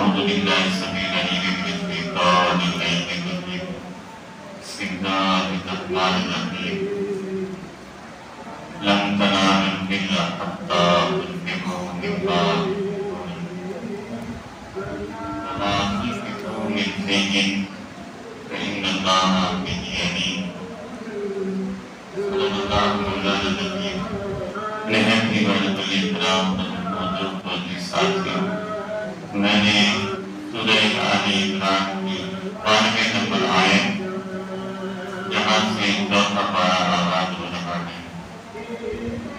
أعوذ بالله السميع العليم من الشيطان الرجيم بسم الله الرحمن الرحيم لن تنالوا البر حتى تنفقوا مما تحبون وما تنفقوا من شيء فإن الله به عليم صدق الله مولانا العظيم نہتی ولد الاسلام حضرت ساتھی میں نے سورہ آل عمران کی 92 نمبر آیت جہاں سے چوتھا پارہ آغاز ہو رہا ہے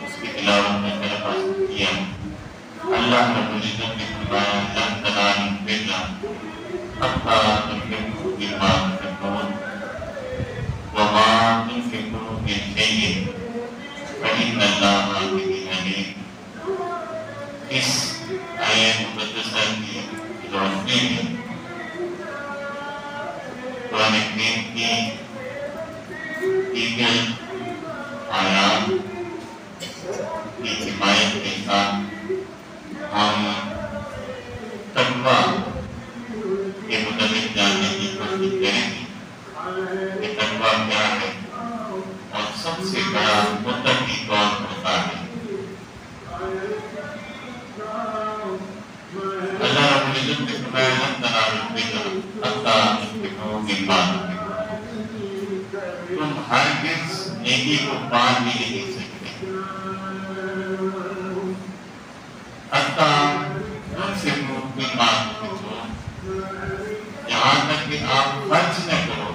اس کی تلاوت میں درخواست کیا اللہ رب العزت نے فرمایا لن تنالوا البر حتى تنفقوا مما تحبون وما تنفقوا من شيء فإن الله به عليم. اس آیت مقدسہ کی روشنی میں قرآن کریم کی دیگر آیات کی حمایت کے ساتھ ہم تقویٰ کے متعلق جاننے کی کوشش کریں گے کہ تقویٰ کیا ہے اور سب سے بڑا متقی کون ہوتا ہے. اللہ رب العزت نے فرمایا لن تنالوا البر حتى تنفقوا مما تحبون. تم ہرگز نیکی کو پا بھی نہیں سکتے حتى تنفقوا مما تحبون، یہاں تک کہ آپ خرچ نہ کرو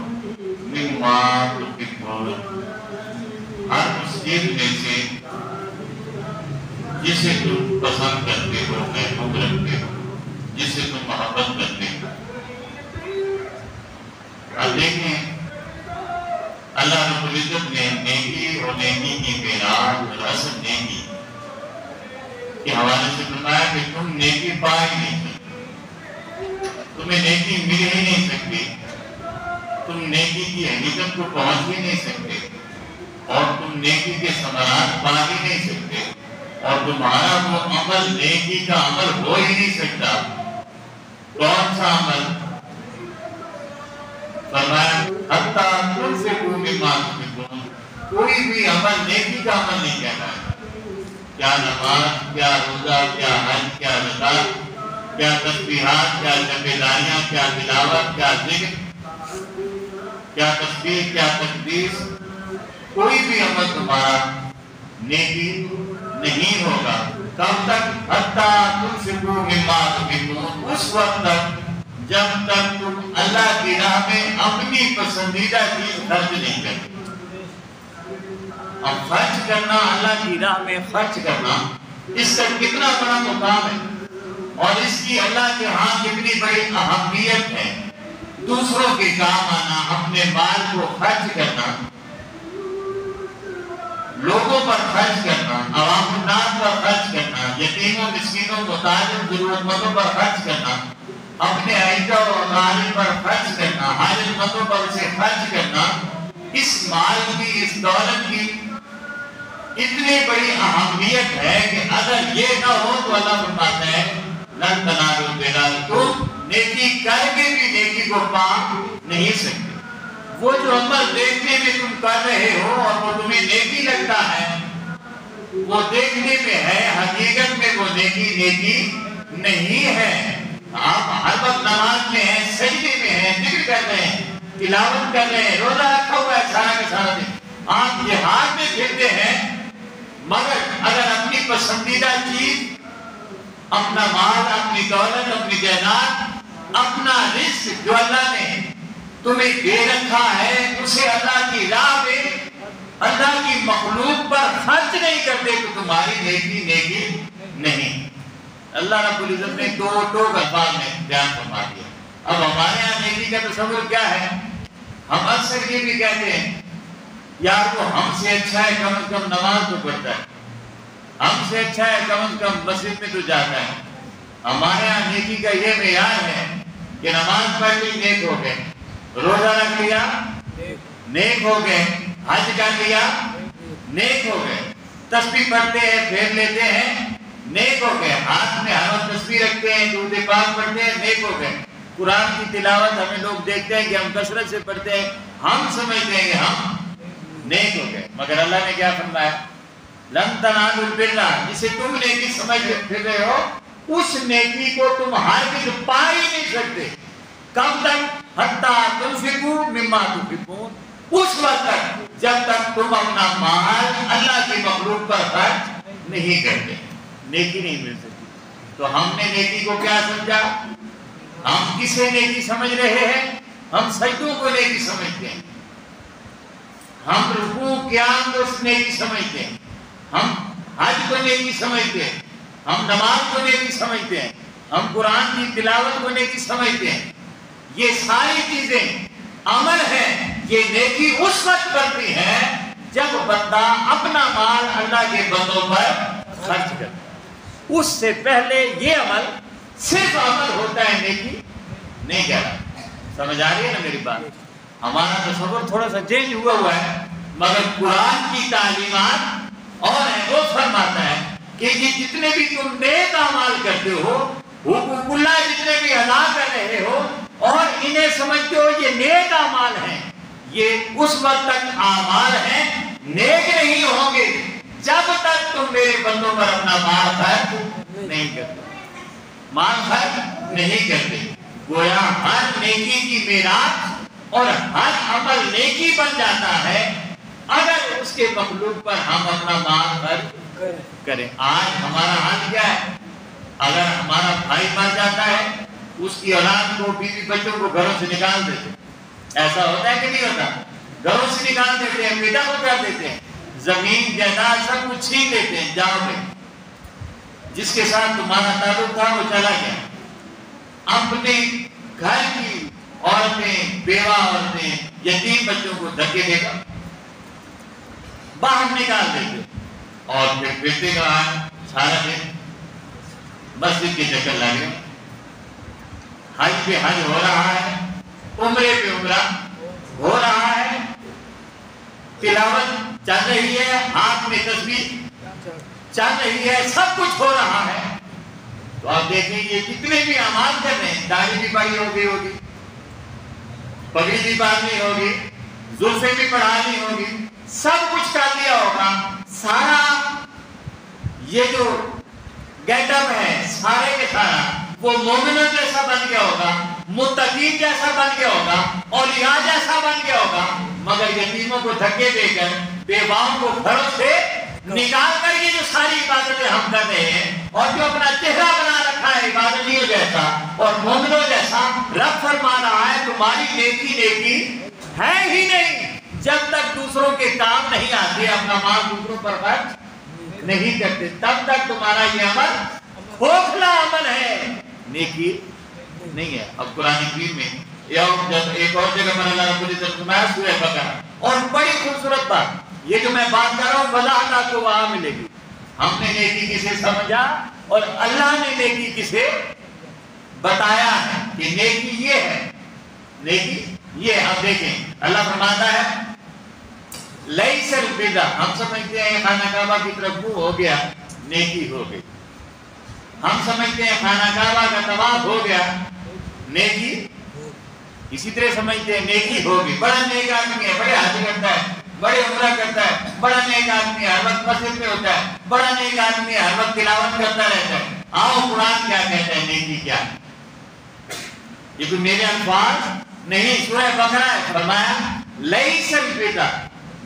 مما تحبون، ہر اس چیز میں سے جسے تم پسند کرتے ہو، محبوب رکھتے ہو، جسے تم محبت کرتے ہو. اب دیکھیں اللہ رب العزت نے نیکی اور نیکی کی معراج اور اصل نیکی کے حوالے سے فرمایا کہ تم نیکی پا ہی نہیں سکتے، تمہیں نیکی مل ہی نہیں سکتی، تم نیکی کی حقیقت کو پہنچ ہی نہیں سکتے اور تم نیکی کے ثمرات پا ہی نہیں سکتے اور تمہارا وہ عمل نیکی کا عمل ہو ہی نہیں سکتا. کون سا عمل؟ فرمایا حتیٰ تنفقوا مما تحبون، کوئی بھی عمل نیکی کا عمل نہیں کہنا ہے. کیا نماز، کیا روزہ، کیا حج، کیا زکات، کیا تسبیحات، کیا ذمہ کیا تلاوت، کیا ذکر، کیا تسبیح، کیا تقدیس، کوئی بھی عمل تمہارا نیکی نہیں ہوگا. کب تک؟ حتیٰ تنفقوا مما تحبون، اس وقت تک جب تک تم اللہ کی راہ میں اپنی پسندیدہ چیز خرچ نہیں کرتے. اب خرچ کرنا، اللہ کی راہ میں خرچ کرنا، اس کا کتنا بڑا مقام ہے اور اس کی اللہ کے ہاں کتنی بڑی اہمیت ہے. دوسروں کے کام آنا، اپنے مال کو خرچ کرنا، لوگوں پر خرچ کرنا، عوام الناس پر خرچ کرنا، یتیموں، مسکینوں، محتاجوں، ضرورت مندوں پر خرچ کرنا، اپنے عائلہ و اقارب پر خرچ کرنا، حاجت مندوں پر اسے خرچ کرنا، اس مال کی، اس دولت کی اتنی بڑی اہمیت ہے کہ اگر یہ نہ ہو تو اللہ فرماتا ہے لن تنالوا البر، تم نیکی کر کے بھی نیکی کو پا نہیں سکتے. وہ جو عمل دیکھنے میں تم کر رہے ہو اور وہ تمہیں نیکی لگتا ہے، وہ دیکھنے میں ہے، حقیقت میں وہ نیکی نہیں ہے. آپ ہر وقت نماز میں ہیں، سجدے میں ہیں، ذکر کر رہے ہیں، تلاوت کر رہے ہیں، روزہ رکھا ہوا ہے سارا کا سارا دن، آپ جہاد میں پھرتے ہیں، مگر اگر اپنی پسندیدہ چیز، اپنا مال، اپنی دولت، اپنی جائیداد، اپنا رزق جو اللہ نے تمہیں دے رکھا ہے، اسے اللہ کی راہ میں، اللہ کی مخلوق پر خرچ نہیں کرتے تو تمہاری نیکی نہیں. اللہ رب العزت نے دو الفاظ میں بیان فرما دیا. اب ہمارے یہاں نیکی کا تصور کیا ہے؟ ہم اکثر یہ بھی کہتے ہیں یار وہ ہم سے اچھا ہے، کم از کم نماز تو پڑھتا ہے، ہم سے اچھا ہے، کم از کم مسجد میں تو جاتا ہے. ہمارے یہاں نیکی کا یہ معیار ہے کہ نماز پڑھ لی نیک ہو گئے، روزہ رکھ لیا نیک ہو گئے، حج کر لیا نیک ہو گئے، تسبیح پڑھتے ہیں، پھیر لیتے ہیں نیک ہو گئے. ہاتھ میں ہر وقت تسبیح رکھتے ہیں, درود پاک پڑھتے ہیں, نیک ہو گئے. قرآن کی تلاوت ہمیں لوگ دیکھتے ہیں کہ ہم کثرت سے پڑھتے ہیں, ہم سمجھتے ہیں کہ ہم نیک ہو گئے. مگر اللہ نے کیا فرمایا؟ لن تنالوا البر, جسے تم نیکی سمجھ پھر رہے ہو اس نیکی کو تم ہرگز پا ہی نہیں سکتے. کب تک؟ حتیٰ تنفقوا مما تحبون, اس وقت تک جب تک تم اپنا مال اللہ کی مخلوق پر خرچ نہیں کرتے, نیکی نہیں مل سکتی. تو ہم نے نیکی کو کیا سمجھا؟ ہم کسے نیکی سمجھ رہے ہیں؟ ہم سجدوں کو نیکی سمجھتے ہیں, ہم رکوع قیام کو نیکی سمجھتے ہیں, ہم حج کو نیکی سمجھتے ہیں, ہم نماز کو نیکی سمجھتے ہیں, ہم قرآن کی تلاوت کو نیکی سمجھتے ہیں. یہ ساری چیزیں عمل ہیں. یہ نیکی اس وقت کرتی ہے جب بندہ اپنا مال اللہ کے بندوں پر خرچ کرتا ہے. اس سے پہلے یہ عمل صرف عمل ہوتا ہے, نیکی نہیں کہہ رہا. سمجھ آ رہی ہے نا میری بات؟ ہمارا تصور تھوڑا سا چینج ہوا ہے, مگر قرآن کی تعلیمات اور ہے وہ فرماتا ہے کہ یہ جتنے بھی تم نیک اعمال کرتے ہو, حقوق اللہ جتنے بھی ادا کر رہے ہو اور انہیں سمجھتے ہو یہ نیک اعمال ہیں, یہ اس وقت تک اعمال ہیں, نیک نہیں ہوں گے جب تک تم میرے بندوں پر اپنا مال خرچ نہیں کرتے. مال خرچ نہیں کرتے. گویا ہر نیکی کی میراث اور ہر عمل نیکی بن جاتا ہے اگر اس کے مخلوق پر ہم اپنا مال خرچ کریں. آج ہمارا حال کیا ہے؟ اگر ہمارا بھائی مر جاتا ہے, اس کی اولاد کو, بیوی بچوں کو گھروں سے نکال دیتے. ایسا ہوتا ہے کہ نہیں ہوتا؟ گھروں سے نکال دیتے ہیں, بیٹا کو کر دیتے ہیں, زمین جائیداد سب کچھ چھین لیتے ہیں. جاؤ بھائی, جس کے ساتھ تمہارا تعلق تھا وہ چلا گیا. اپنے گھر کی عورتیں, بیوہ عورتیں, یتیم بچوں کو دھکے دے کر باہر نکال دیتے اور پھر بیٹے کا سارا دن مسجد کے چکر لگے. حج پہ حج ہو رہا ہے, عمرے پہ عمرہ ہو رہا ہے, تلاوت چل رہی ہے, ہاتھ میں تسبیح چل رہی ہے, سب کچھ ہو رہا ہے. تو آپ دیکھیں یہ کتنے بھی اعمال کر رہے ہیں. داڑھی بھی بڑی ہو گئی ہوگی, پگڑی بھی باندھنی ہوگی, زلفیں بھی بڑھانی ہوگی, سب کچھ کر دیا ہوگا. سارا یہ جو گیٹ اپ ہے سارے کے سارا وہ مومنوں جیسا بن گیا ہوگا, متقین جیسا بن گیا ہوگا, اولیاء جیسا بن گیا ہوگا. مگر یتیموں کو دھکے دے کر, بیواؤں کو گھروں سے نکال کر یہ جو ساری عبادتیں ہم کر رہے ہیں اور جو اپنا چہرہ بنا رکھا ہے عبادتیوں جیسا اور مومنوں جیسا, رب فرما رہا ہے تمہاری نیکی ہے ہی نہیں جب تک دوسروں کے کام نہیں آتے, اپنا مال دوسروں پر خرچ نہیں کرتے, تب تک تمہارا یہ عمل کھوکھلا عمل ہے, نیکی نہیں ہے. اب قرآن کریم میں ایک اور جگہ پر اللہ رب العزت فرمایا سورہ بقرہ, اور بڑی خوبصورت بات, یہ جو میں بات کر رہا ہوں وضاحت آپ کو وہاں ملے گی. ہم نے نیکی کسے سمجھا اور اللہ نے نیکی کسے بتایا ہے کہ نیکی یہ ہے, نیکی یہ. آپ دیکھیں اللہ فرماتا ہے لیس البر, ہم سمجھتے ہیں خانہ کعبہ کی طرف منہ ہو گیا نیکی ہو گئی, ہم سمجھتے ہیں خانہ کعبہ کا طواف ہو گیا نیکی, اسی طرح سمجھتے ہیں نیکی ہوگی. بڑا نیک آدمی ہے, بڑے حج کرتا ہے, بڑے عمرہ کرتا ہے, بڑا نیک آدمی ہر وقت مسجد میں ہوتا ہے, بڑا نیک آدمی ہر وقت تلاوت کرتا رہتا ہے. آؤ قرآن کیا کہتا ہے نیکی کیا ہے؟ یہ کوئی میرے الفاظ نہیں, سورہ بقرہ ہے. فرمایا لیس البر,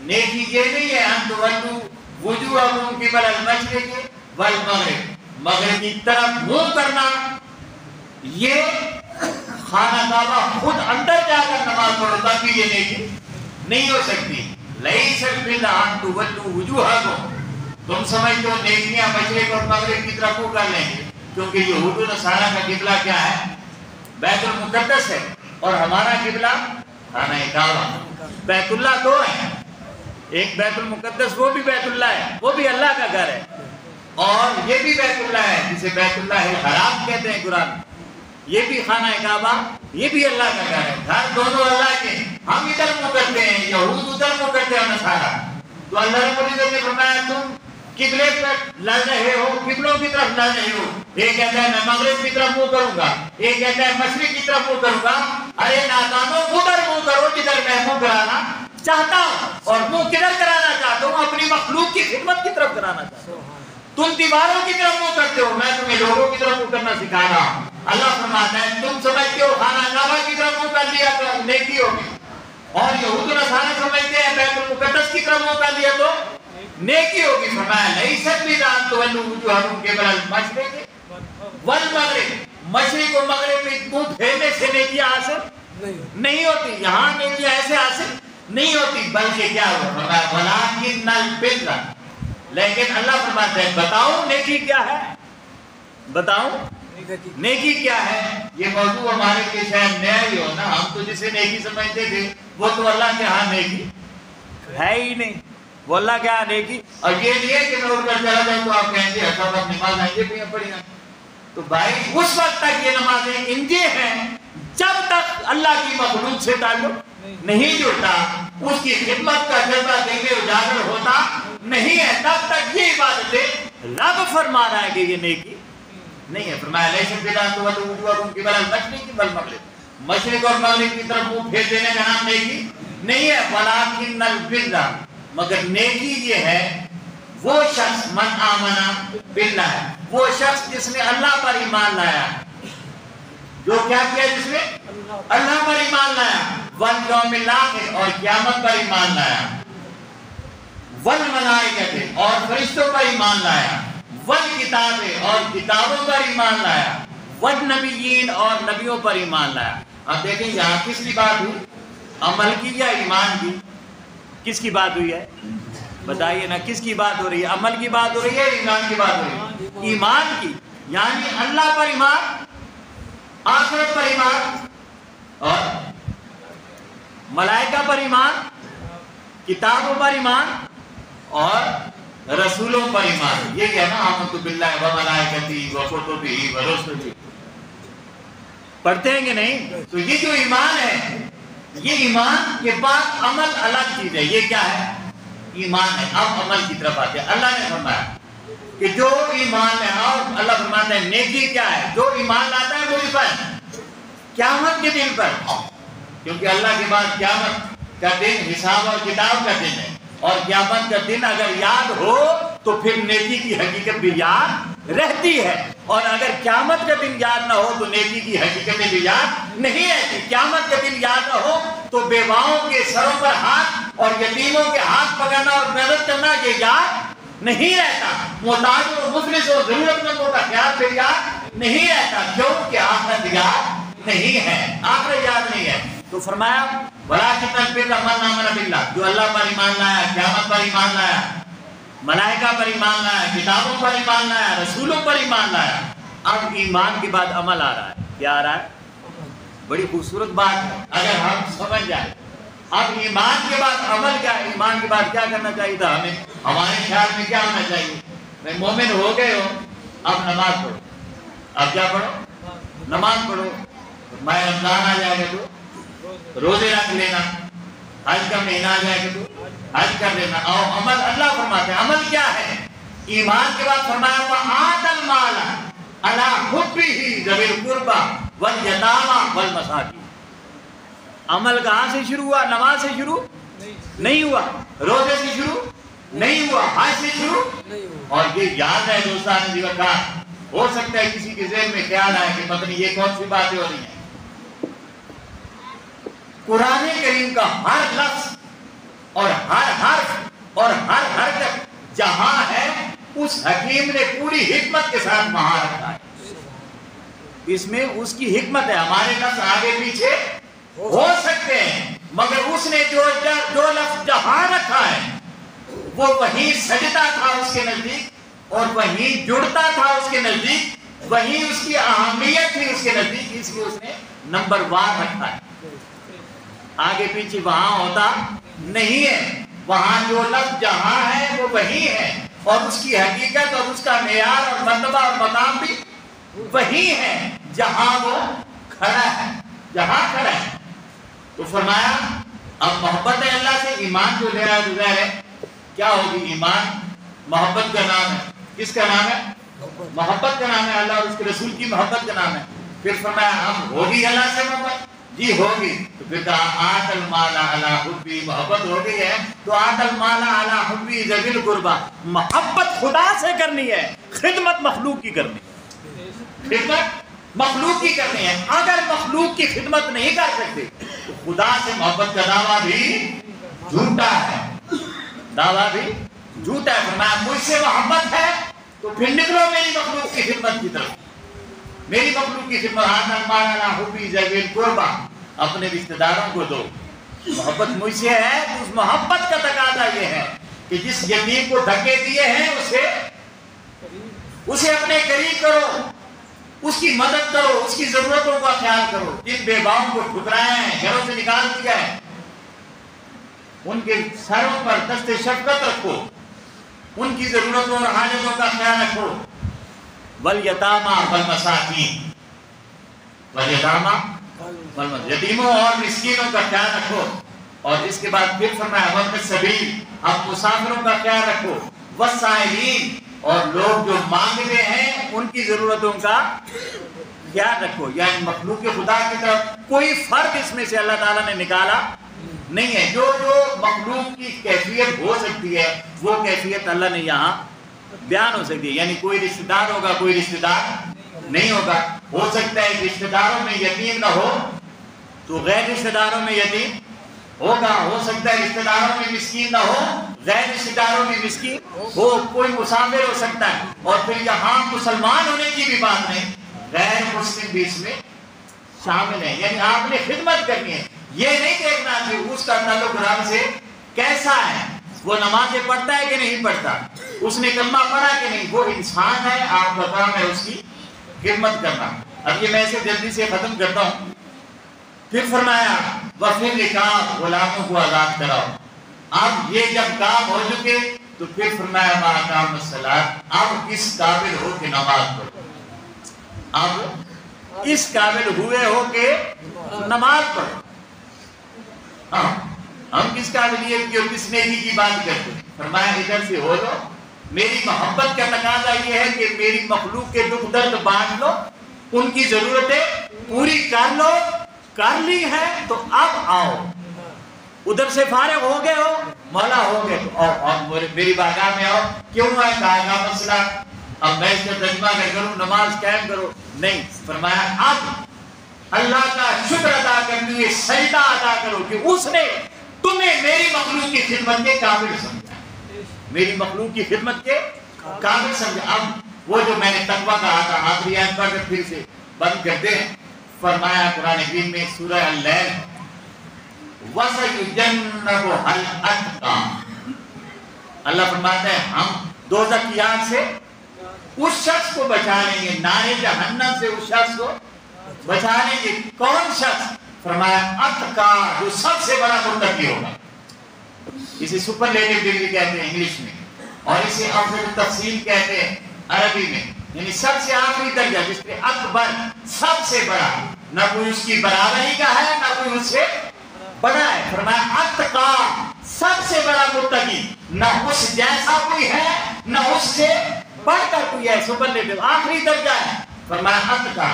نیکی یہ نہیں ہے ان تولوا وجوہکم قبل المشرق والمغرب, مغرب کی طرف منہ کرنا. یہ خانہ کعبہ خود اندر جا کر نماز پڑھو تب بھی یہ نیکی نہیں ہو سکتی. لیس البر ان تولوا وجوہکم, تم سمجھتے ہو نیکیاں مشرق اور مغرب کی طرف منہ کر لیں گے, کیونکہ یہود و نصارہ کا قبلہ کیا ہے؟ بیت المقدس ہے, اور ہمارا قبلہ خانہ کعبہ. بیت اللہ دو ہیں, ایک بیت المقدس وہ بھی بیت اللہ ہے, وہ بھی اللہ کا گھر ہے, اور یہ بھی بیت اللہ ہے جسے بیت اللہ الحرام کہتے ہیں قرآن. یہ بھی خانہ کعبہ, یہ بھی اللہ کا گھر ہے. گھر دونوں اللہ کے, ہم ادھر منہ کرتے ہیں, یہود ادھر منہ کرتے ہیں نصارہ. تو اللہ رب العزت نے فرمایا تم قبلے پر لڑ رہے ہو، قبلوں کی طرف لڑ رہے ہو، ایک کہتا ہے میں مغرب کی طرف منہ کروں گا، ایک کہتا ہے مشرق کی طرف منہ کروں گا، ارے نادانو ادھر منہ کرو جدھر میں منہ کرانا چاہتا ہوں، اور منہ کدھر کرانا چاہتا ہوں؟ اپنی مخلوق کی خدمت کی طرف کرانا چاہتا ہوں۔ تم دیواروں کی طرف منہ کرتے ہو، میں تمہیں لوگوں کی طرف منہ کرنا سکھا رہا ہوں۔ اللہ فرماتا ہے تم سمجھتے ہو خانہ کعبہ کی طرف منہ کر لیا تو نیکی ہوگی، اور یہود و نصارہ سمجھتے ہیں بیت المقدس کی طرف منہ کر لیا تو نیکی ہوگی۔ فرمایا لیست البر تولوا وجوہکم قبل المشرق والمغرب، مشرق و مغرب میں منہ پھیرنے سے نیکی حاصل نہیں ہوتی، یہاں نیکی ایسے حاصل نہیں ہوتی، بلکہ کیا ہوا؟ فرمایا ولکن البر، لیکن اللہ فرماتا ہے بتاؤں نیکی کیا ہے، بتاؤں نیکی کیا ہے۔ یہ موضوع ہمارے لیے شاید نیا ہی ہو نا، ہم تو جسے نیکی سمجھتے تھے وہ تو اللہ کے ہاں نیکی ہے ہی نہیں، وہ اللہ کے ہاں نیکی، اور یہ نہیں ہے کہ میں اٹھ کر چلا جاؤں تو آپ کہیں گے اچھا اب نماز آئیے بھی پڑھی نا، تو بھائی اس وقت تک یہ نمازیں انجے ہیں جب تک اللہ کی مخلوق سے تعلق نہیں جڑتا، اس کی خدمت کا جذبہ دل میں اجاگر ہوتا نہیں ہے، تب تک یہ عبادتیں رب فرما رہا ہے کہ یہ نیکی نہیں ہے۔ فرمایا لیست البر تولوا وجوہکم قبل المشرق والمغرب، مشرق اور مغرب کی طرف منہ پھیر دینے کا نام نیکی نہیں ہے۔ ولکن البر، مگر نیکی یہ ہے وہ شخص من آمن باللہ، وہ شخص جس نے اللہ پر ایمان لایا، جو کیا کیا؟ جس نے اللہ پر ایمان لایا، والیوم الآخر، اور قیامت پر ایمان لایا، والملائکۃ، اور فرشتوں پر ایمان لایا، والکتاب، اور کتابوں پر ایمان لایا، والنبیین، اور نبیوں پر ایمان لایا۔ اب دیکھیں یہاں کس کی بات ہوئی، عمل کی یا ایمان کی؟ کس کی بات ہوئی ہے بتائیے نا، کس کی بات ہو رہی ہے؟ عمل کی بات ہو رہی ہے، ایمان کی بات ہو رہی ہے؟ ایمان کی، یعنی اللہ پر ایمان، آخرت پر ایمان، اور ملائکہ پر ایمان، کتابوں پر ایمان، اور رسولوں پر ایمان۔ یہ ہے نا آمنت باللہ و ملائکتہ و کتبہ و رسلہ، پڑھتے ہیں کہ نہیں؟ تو یہ جو ایمان ہے، یہ ایمان کے بعد عمل الگ چیز ہے۔ یہ کیا ہے؟ ایمان ہے۔ اب عمل کی طرف آتے ہیں۔ اللہ نے فرمایا کہ جو ایمان ہے، اور اللہ فرماتا ہے نیکی کیا ہے؟ جو ایمان لاتا ہے مجھ پر قیامت کے دن پر، کیونکہ اللہ کے بعد قیامت کا دن حساب اور کتاب کا دن ہے، اور قیامت کا دن اگر یاد ہو تو پھر نیکی کی حقیقت بھی یاد رہتی ہے، اور اگر قیامت کا دن یاد نہ ہو تو نیکی کی حقیقتیں بھی یاد نہیں رہتی۔ قیامت کا دن یاد نہ ہو تو بیواؤں کے سروں پر ہاتھ اور یتیموں کے ہاتھ پکڑنا اور مدد کرنا یہ یاد نہیں رہتا، محتاج اور مفلس اور ضرورت مندوں کا خیال بھی یاد نہیں رہتا، کیونکہ آخرت یاد نہیں ہے، آخرت یاد نہیں ہے۔ تو فرمایا ولکن البر من آمن باللہ، جو اللہ پر ایمان لایا، قیامت پر ایمان لایا، ملائکہ پر ایمان لایا، کتابوں پر ایمان لایا، رسولوں پر ایمان لایا۔ اب ایمان کے بعد عمل آ رہا ہے۔ کیا آ رہا ہے؟ بڑی خوبصورت بات ہے اگر ہم سمجھ جائیں۔ اب ایمان کے بعد عمل کیا ہے؟ ایمان کے بعد کیا کرنا چاہیے تھا ہمیں؟ ہمارے خیال میں کیا ہونا چاہیے؟ میں مومن ہو گئے ہو، اب نماز پڑھو۔ اب کیا پڑھو؟ نماز پڑھو۔ ماہ رمضان آ جائے گا تو روزے رکھ لینا، حج کا مہینہ آ جائے گا تو حج کر لینا۔ اور عمل اللہ فرماتے ہیں عمل کیا ہے؟ ایمان کے بعد فرمایا وآتى المال علی حبہ ذوی القربى والیتامى والمساکین۔ عمل کہاں سے شروع ہوا؟ نماز سے شروع نہیں ہوا، روزے سے شروع نہیں ہوا، حج سے شروع نہیں ہوا۔ اور یہ یاد ہے دوستان جی کا، ہو سکتا ہے کسی کے ذہن میں خیال آئے کہ پتہ نہیں یہ کون سی باتیں ہو رہی ہیں۔ قرآن کریم کا ہر لفظ اور ہر حرف اور ہر حرکت جہاں ہے اس حکیم نے پوری حکمت کے ساتھ وہاں رکھا ہے۔ اس میں اس کی حکمت ہے۔ ہمارے لفظ آگے پیچھے ہو سکتے ہیں، مگر اس نے جو لفظ جہاں رکھا ہے وہ وہیں سجتا تھا اس کے نزدیک، اور وہیں جڑتا تھا اس کے نزدیک، وہیں اس کی اہمیت تھی اس کے نزدیک، اس لیے اس نے نمبر وار رکھا ہے۔ آگے پیچھے وہاں ہوتا نہیں ہے، وہاں جو لفظ جہاں ہے وہ وہی ہے، اور اس کی حقیقت اور اس کا معیار اور مرتبہ اور مقام بھی وہی ہے جہاں وہ کھڑا ہے، جہاں کھڑا ہے۔ تو فرمایا اب محبت اللہ سے ایمان جو لے رہا ہے تو ظاہر ہے کیا ہوگی؟ ایمان محبت کا نام ہے. کس کا نام ہے؟ محبت کا نام ہے. اللہ اور اس کے رسول کی محبت کا نام ہے. پھر فرمایا اب ہوگی اللہ سے محبت؟ جی ہوگی. تو پھر کہا آت المال علی حبی، محبت ہو گئی ہے تو آت المال علی حبی ذوی القربی، محبت خدا سے کرنی ہے، خدمت مخلوق کی کرنی ہے. خدمت مخلوق کی کرنی ہے. اگر مخلوق کی خدمت نہیں کر سکتے تو خدا سے محبت کا دعویٰ بھی جھوٹا ہے. دعویٰ بھی جھوٹا ہے. فرمایا مجھ سے محبت ہے تو پھر نکلو میری مخلوق کی خدمت کی طرف. میری مخلوق کی خدمت آت المال علی حبی ذوی القربی، اپنے رشتہ داروں کو دو. محبت مجھ سے ہے تو اس محبت کا تقاضا یہ ہے کہ جس یتیم کو دھکے دیے ہیں اسے اپنے قریب کرو، اس کی مدد کرو، اس کی ضرورتوں کا خیال کرو. جن بیواؤں کو ٹھکرایا ہے، گھروں سے نکال دیا ہے، ان کے سروں پر دست شفقت رکھو، ان کی ضرورتوں اور حاجتوں کا خیال رکھو. والیتامی والمساکین، والیتامی والمساکین، یتیموں اور مسکینوں کا خیال رکھو. اور اس کے بعد پھر فرمایا وابن السبیل، اب مسافروں کا خیال رکھو. والسائلین، اور لوگ جو مانگتے ہیں ان کی ضرورتوں کا خیال رکھو. یعنی مخلوق خدا کی طرف کوئی فرق اس میں سے اللہ تعالیٰ نے نکالا نہیں ہے. جو مخلوق کی کیفیت ہو سکتی ہے وہ کیفیت اللہ نے یہاں بیان ہو سکتی ہے. یعنی کوئی رشتہ دار ہوگا، کوئی رشتہ دار نہیں ہوگا. ہو سکتا ہے رشتہ داروں میں یتیم نہ ہو تو غیر رشتہ داروں میں یتیم ہوگا. ہو سکتا ہے رشتہ داروں میں مسکین نہ ہو، غیر رشتہ داروں میں مسکین ہو. کوئی مسافر ہو سکتا ہے. اور پھر یہاں مسلمان ہونے کی بھی بات نہیں، غیر مسلم بھی اس میں شامل ہیں. یعنی آپ نے خدمت کرنی ہے. یہ نہیں دیکھنا کہ اس کا تعلق رب سے کیسا ہے، وہ نمازیں پڑھتا ہے کہ نہیں پڑھتا، اس نے کلمہ پڑھا کہ نہیں. وہ انسان ہے، آپ کا کام ہے اس کی خدمت کرنا. اب یہ میں اسے جلدی سے ختم کرتا ہوں. پھر فرمایا وَفِي الرِّقَابِ، غلاموں کو آزاد کراؤ. اب یہ جب کام ہو چکے تو پھر فرمایا مَا أَقَامَ الصَّلَاةَ، اب اس قابل ہو کہ نماز پڑھو. اب اس قابل ہوئے ہو کہ نماز پڑھو. ہم کس قابلیت کی اور کس نیکی کی بات کرتے ہیں؟ فرمایا ادھر سے ہو لو. میری محبت کا تقاضا یہ ہے کہ میری مخلوق کے دکھ درد بانٹ لو، ان کی ضرورتیں پوری کر لو. کر لی ہے تو اب آؤ. ادھر سے فارغ ہو گئے ہو، مولا ہو گئے تو آؤ اور میری بارگاہ میں آؤ. کیوں ہے؟ کہا کا مسئلہ اب میں اس کا ترجمہ کروں نماز قائم کرو نہیں. فرمایا اب اللہ کا شکر ادا کرنے ہوئے سجدہ ادا کرو کہ اس نے تمہیں میری مخلوق کی خدمت کے قابل سمجھا، میری مخلوق کی خدمت کے قابل سمجھا. اب وہ جو میں نے تقویٰ کہا تھا، آخری آیت پڑھ کر پھر سے بند کر دیں. فرمایا قرآن کریم میں سورہ اللیل وَسَيُجَنَّبُهَا الْأَتْقَى، اللہ فرماتا ہے ہم دوزخ کی آگ سے اس شخص کو بچا لیں گے، نار جہنم سے اس شخص کو بچا لیں گے. کون شخص؟ فرمایا اتقا، جو سب سے بڑا متقی ہوگا. اسے سپرلیٹو ڈگری کہتے ہیں انگلش میں، اور اسے افضل تفصیل کہتے ہیں عربی میں. یعنی سب سے آخری درجہ جس پہ اکبر، سب سے بڑا، نہ کوئی اس کی برابری کا ہے نہ کوئی اس سے بڑا ہے. فرمایا اتقا، سب سے بڑا متقی، نہ اس جیسا کوئی ہے نہ اس سے بڑھ کر کوئی ہے. سپرلیٹو آخری درجہ ہے. فرمایا اتقا،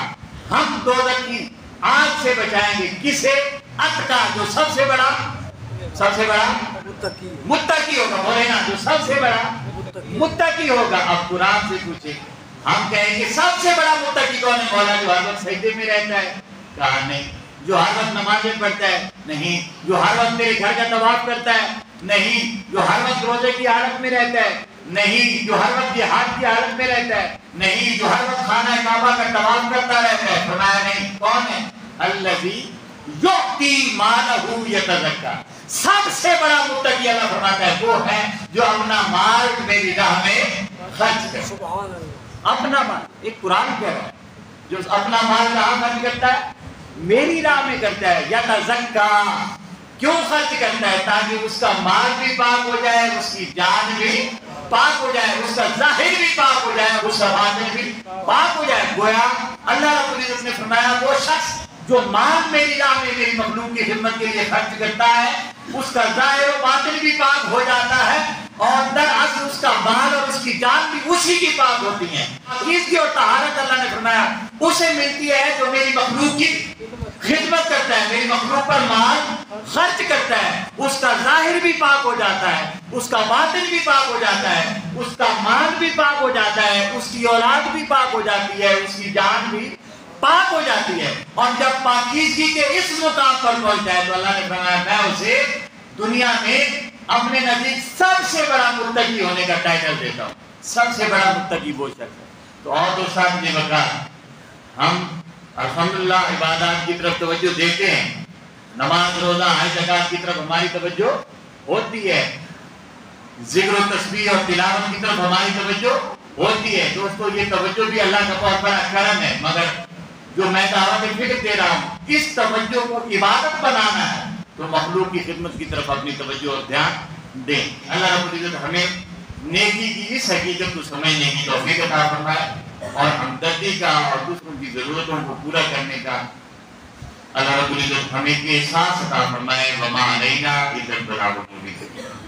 ہم دوزخ کی آگ سے بچائیں گے. کسے؟ اتقا، جو سب سے بڑا متقی ہوگا. بولے نا، جو سب سے بڑا متقی ہوگا. اب قرآن سے پوچھے، ہم کہیں گے سب سے بڑا متقی کون ہے؟ مولا جو ہر وقت سجدے میں رہتا ہے؟ کہا نہیں. جو ہر وقت نمازیں پڑھتا ہے؟ نہیں. جو ہر وقت میرے گھر کا طواف کرتا ہے؟ نہیں. جو ہر وقت روزے کی حالت میں رہتا ہے؟ نہیں. جو ہر وقت جہاد کی حالت میں رہتا ہے؟ نہیں. جو ہر وقت خانہ کعبہ کا طواف کرتا رہتا ہے؟ فرمایا نہیں. کون ہے؟ الذی یؤتی مالہ یتزکیٰ، سب سے بڑا متقی اللہ فرماتا ہے وہ ہے جو اپنا مال میری راہ میں خرچ کرے. سبحان اللہ. اپنا مال، ایک قرآن کہہ رہا ہے جو اپنا مال کہاں خرچ کرتا ہے؟ میری راہ میں کرتا ہے. یتزکیٰ، کیوں خرچ کرتا ہے؟ تاکہ اس کا مال بھی پاک ہو جائے، اس کی جان بھی پاک ہو جائے، اس کا ظاہر بھی پاک ہو جائے، اس کا باطن بھی پاک ہو جائے. گویا اللہ رب العزت نے فرمایا وہ شخص جو مال میری راہ میں میری مخلوق کی خدمت کے لیے خرچ کرتا ہے، اس کا ظاہر و باطن بھی پاک ہو جاتا ہے. اور دراصل اس کا مال اور اس کی جان بھی اسی کی پاک ہوتی ہیں. پاکیزگی اور طہارت اللہ نے فرمایا اسے ملتی ہے جو میری مخلوق کی خدمت کرتا ہے، میری مخلوق پر مال خرچ کرتا ہے. اس کا ظاہر بھی پاک ہو جاتا ہے، اس کا باطن بھی پاک ہو جاتا ہے، اس کا مال بھی پاک ہو جاتا ہے، اس کی اولاد بھی پاک ہو جاتی ہے، اس کی جان بھی پاک ہو جاتی ہے. اور جب پاکیزگی کے اس مقام پر پہنچ جائے تو اللہ نے فرمایا میں اسے دنیا میں اپنے نزدیک سب سے بڑا متقی ہونے کا ٹائٹل دیتا ہوں. سب سے بڑا متقی وہ شخص ہے. تو اور دوستان یہ بتا ہم الحمدللہ عبادات کی طرف توجہ دیتے ہیں، نماز روزہ حج زکات کی طرف ہماری توجہ ہوتی ہے، ذکر و تسبیح اور تلاوت کی طرف ہماری توجہ ہوتی ہے. دوستو یہ توجہ بھی اللہ کا بہت بڑا کرم ہے، مگر جو میں دعوت فکر دے رہا ہوں اس توجہ کو عبادت بنانا ہے تو مخلوق کی خدمت کی طرف اپنی توجہ اور دھیان دیں. اللہ رب العزت ہمیں نیکی کی اس حقیقت کو سمجھنے کی توفیق عطا فرمائے اور ہمدردی کا اور دوسروں کی ضرورتوں کو پورا کرنے کا اللہ رب العزت ہمیں احساس عطا فرمائے. وما علینا الا البلاغ المبین.